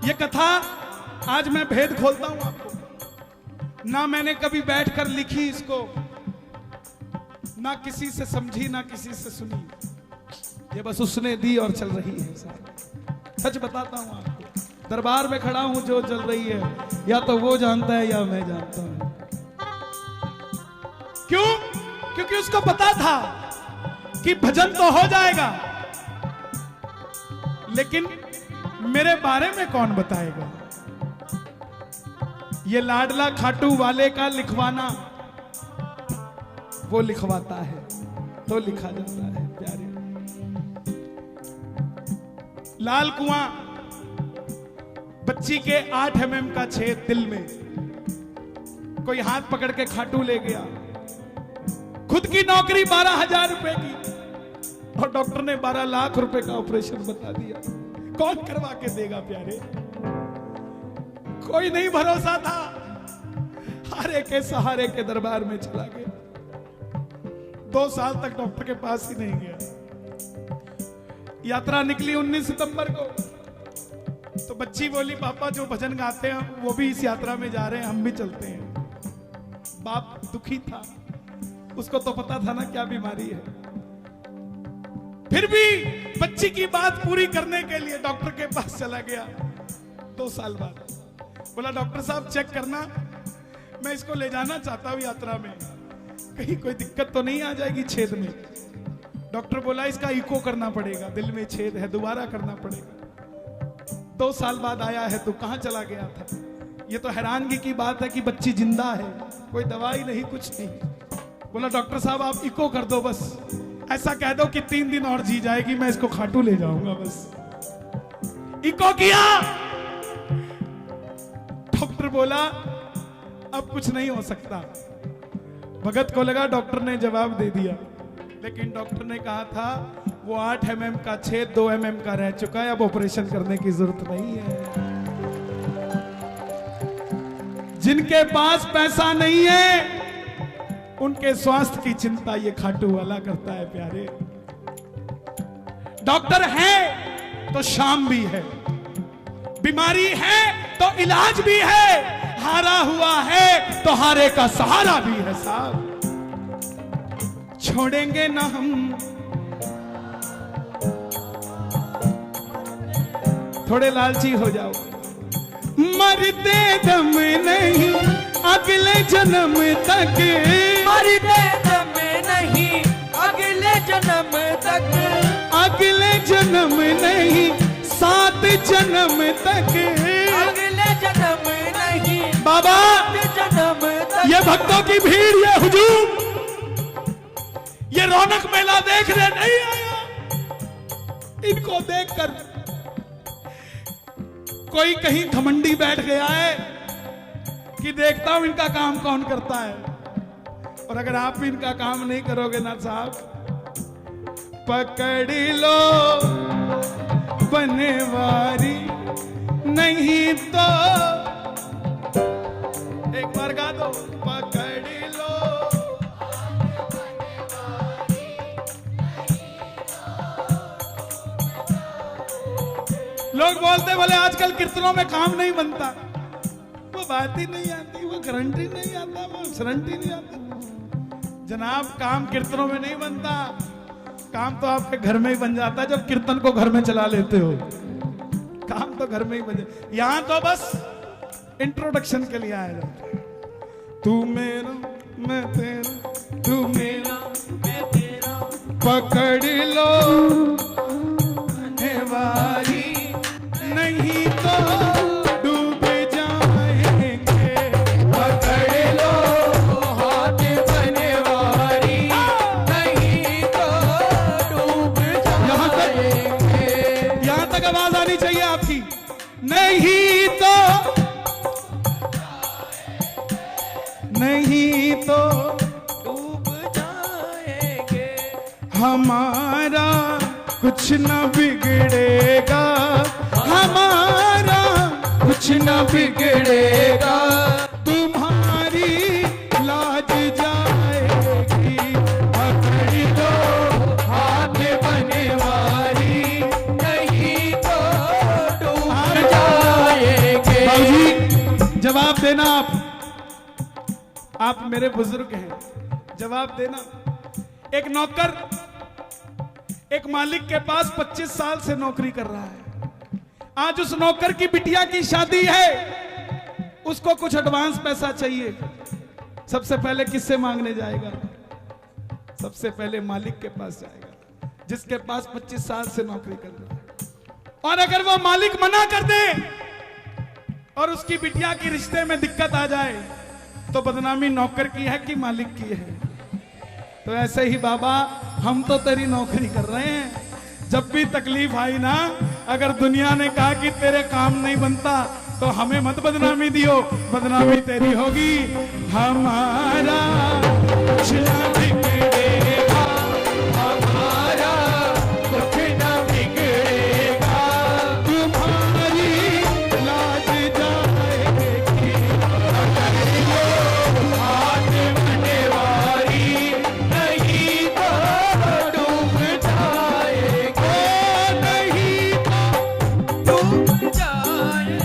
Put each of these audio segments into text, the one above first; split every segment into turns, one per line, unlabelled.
ये कथा आज मैं भेद खोलता हूं आपको। ना मैंने कभी बैठकर लिखी इसको, ना किसी से समझी, ना किसी से सुनी। ये बस उसने दी और चल रही है। सच बताता हूं आपको, दरबार में खड़ा हूं, जो चल रही है या तो वो जानता है या मैं जानता हूं। क्यों? क्योंकि उसको पता था कि भजन तो हो जाएगा, लेकिन मेरे बारे में कौन बताएगा। ये लाडला खाटू वाले का लिखवाना, वो लिखवाता है तो लिखा जाता है। प्यारे लाल कुआं, बच्ची के 8 mm का छेद दिल में, कोई हाथ पकड़ के खाटू ले गया। खुद की नौकरी 12,000 रुपए की, और डॉक्टर ने 12 लाख रुपए का ऑपरेशन बता दिया। कौन करवा के देगा प्यारे? कोई नहीं भरोसा था। हारे के सहारे के दरबार में चला गया। 2 साल तक डॉक्टर के पास ही नहीं गया। यात्रा निकली 19 सितंबर को, तो बच्ची बोली पापा जो भजन गाते हैं वो भी इस यात्रा में जा रहे हैं, हम भी चलते हैं। बाप दुखी था, उसको तो पता था ना क्या बीमारी है। फिर भी बच्ची की बात पूरी करने के लिए डॉक्टर के पास चला गया। 2 साल बाद बोला डॉक्टर साहब चेक करना, मैं इसको ले जाना चाहता हूं यात्रा में, कहीं कोई दिक्कत तो नहीं आ जाएगी छेद में। डॉक्टर बोला इसका इको करना पड़ेगा, दिल में छेद है, दोबारा करना पड़ेगा। 2 साल बाद आया है तो कहां चला गया था। ये तो हैरानगी की बात है कि बच्ची जिंदा है, कोई दवाई नहीं, कुछ नहीं। बोला डॉक्टर साहब आप इको कर दो, बस ऐसा कह दो कि 3 दिन और जी जाएगी, मैं इसको खाटू ले जाऊंगा। बस इको किया। डॉक्टर बोला अब कुछ नहीं हो सकता। भगत को लगा डॉक्टर ने जवाब दे दिया, लेकिन डॉक्टर ने कहा था वो 8 mm का छेद 2 mm का रह चुका है, अब ऑपरेशन करने की जरूरत नहीं है। जिनके पास पैसा नहीं है उनके स्वास्थ्य की चिंता ये खाटू वाला करता है। प्यारे डॉक्टर है तो शाम भी है, बीमारी है तो इलाज भी है, हारा हुआ है तो हारे का सहारा भी है। साहब छोड़ेंगे ना हम, थोड़े लालची हो जाओ। मरते दम नहीं अगले जन्म तक,
मरते दम नहीं अगले जन्म तक,
अगले जन्म नहीं 7 जन्म तक,
अगले जन्म नहीं
बाबा
7 जन्म तक।
ये भक्तों की भीड़, ये हुजूम, ये रौनक मेला देखने नहीं आया। इनको देखकर कोई कहीं घमंडी बैठ गया है कि देखता हूं इनका काम कौन करता है। और अगर आप भी इनका काम नहीं करोगे ना साहब, पकड़ लो बनवारी, नहीं तो एक बार गा दो, पकड़ लो। लोग बोलते बोले आजकल कीर्तनों में काम नहीं बनता, वो बात ही नहीं आती, वो गारंटी नहीं आता, वो गारंटी नहीं आता। जनाब काम कीर्तनों में नहीं बनता, काम तो आपके घर में ही बन जाता है जब कीर्तन को घर में चला लेते हो। काम तो घर में ही बन जाता, यहां तो बस इंट्रोडक्शन के लिए आया जाता है। तू मेरा मैं तेरा, तू मेरा मैं तेरा, पकड़ लो बनवारी, नहीं तो डूब जाएंगे। पकड़ लो हाथ बनवारी, नहीं तो डूब जाएंगे। यहां तक आवाज आनी चाहिए आपकी, नहीं तो, नहीं तो
डूब जाएंगे।
हमारा कुछ न बिगड़ेगा, हमारा कुछ न बिगड़ेगा, तुम्हारी लाज जाएगी। पकड़ लो हाथ बनवारी,
नहीं तो डूब जाएंगे।
जवाब देना आप मेरे बुजुर्ग हैं, जवाब देना। एक नौकर एक मालिक के पास 25 साल से नौकरी कर रहा है। आज उस नौकर की बिटिया की शादी है, उसको कुछ एडवांस पैसा चाहिए। सबसे पहले किससे मांगने जाएगा? सबसे पहले मालिक के पास जाएगा, जिसके पास 25 साल से नौकरी कर रहा है। और अगर वो मालिक मना कर दे और उसकी बिटिया की रिश्ते में दिक्कत आ जाए, तो बदनामी नौकर की है कि मालिक की है? तो ऐसे ही बाबा, हम तो तेरी नौकरी कर रहे हैं, जब भी तकलीफ आई ना, अगर दुनिया ने कहा कि तेरे काम नहीं बनता, तो हमें मत बदनामी दियो, बदनामी तेरी होगी। हमारा कुछ ना बिगड़ेगा, हमारा कुछ ना बिगड़ेगा, तुम्हारी लाज जाएगी, अगर यो हाथ बनवारी नहीं तो डूब जाएगा, नहीं तो
डूब जाए।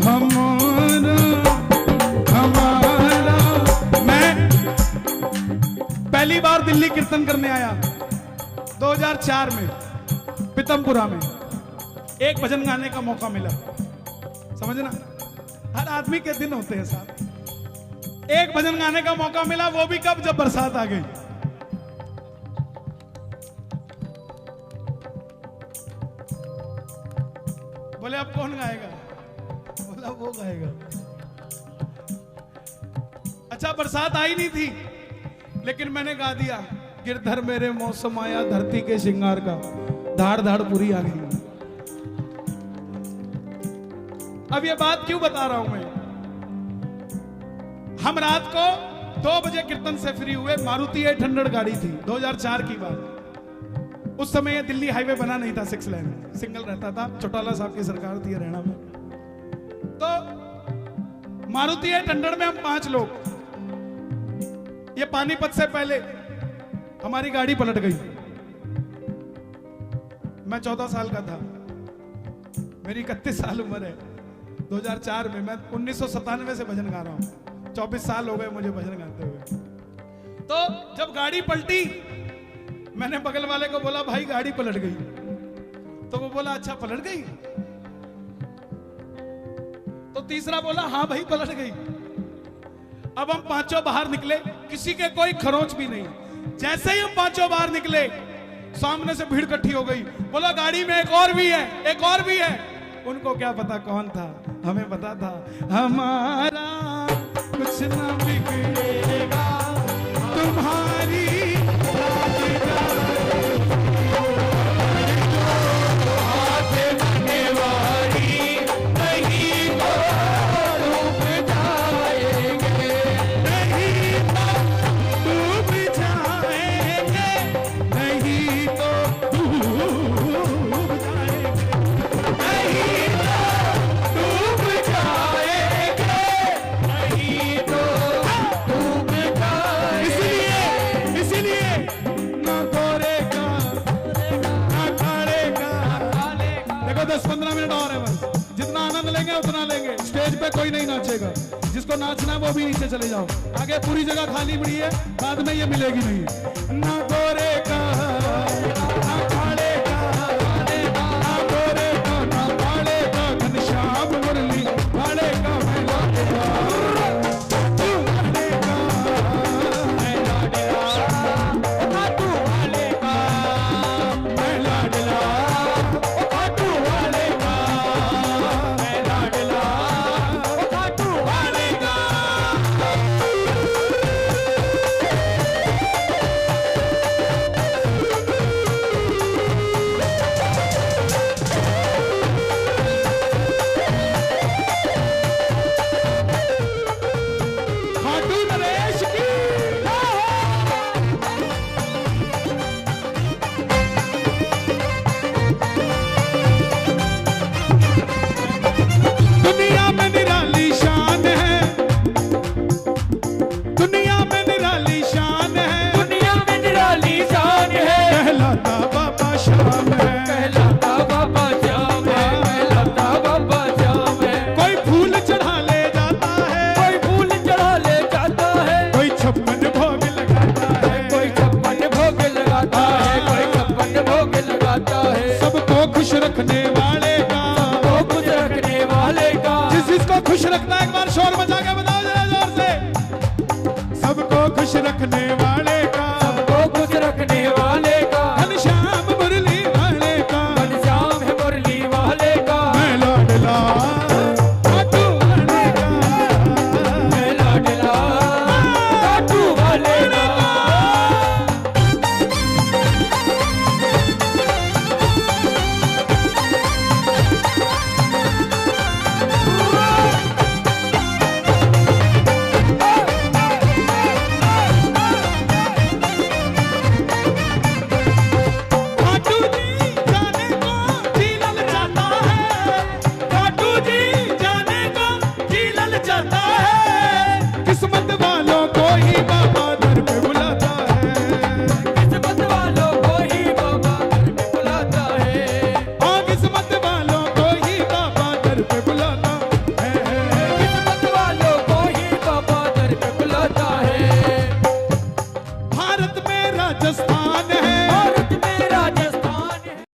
हमारा हमारा। मैं पहली बार दिल्ली कीर्तन करने आया 2004 में, पीतमपुरा में। एक भजन गाने का मौका मिला, समझना, हर आदमी के दिन होते हैं साहब। एक भजन गाने का मौका मिला, वो भी कब? जब बरसात आ गई। बोले अब कौन गाएगा? बोला वो गाएगा। अच्छा, बरसात आई नहीं थी, लेकिन मैंने गा दिया, गिरधर मेरे मौसम आया धरती के श्रृंगार का, धाड़ धाड़ पूरी आ गई। अब ये बात क्यों बता रहा हूं मैं? हम रात को 2 बजे कीर्तन से फ्री हुए। मारुति 800 गाड़ी थी, 2004 की बात। उस समय ये दिल्ली हाईवे बना नहीं था, 6 लेन सिंगल रहता था, चौटाला साहब की सरकार थी हरियाणा में। तो मारुति 800 में हम 5 लोग। ये पानीपत से पहले हमारी गाड़ी पलट गई। मैं 14 साल का था, मेरी 31 साल उम्र है। 2004 में, मैं 1997 से भजन गा रहा हूं, 24 साल हो गए मुझे भजन गाते हुए। तो जब गाड़ी पलटी, मैंने बगल वाले को बोला, भाई गाड़ी पलट गई। तो वो बोला, अच्छा पलट गई? तो तीसरा बोला, हाँ भाई पलट गई। अब हम 5 बाहर निकले, किसी के कोई खरोंच भी नहीं। जैसे ही हम 5 बाहर निकले, सामने से भीड़ इकट्ठी हो गई। बोला, गाड़ी में एक और भी है, एक और भी है। उनको क्या पता कौन था, हमें पता था। हमारा कुछ ना बिगड़ेगा, तुम्हारी कोई नहीं नाचेगा। जिसको नाचना है वो भी नीचे चले जाओ, आगे पूरी जगह खाली पड़ी है, बाद में ये मिलेगी नहीं। ना गोरे का ना काले का, ना गोरे का ना काले का, घनश्याम मुरली काले का मैं लाडेगा, तू काले का मैं लाडेगा, तू काले का मैं लाडेगा, तू काले का मैं लाडेगा। रखने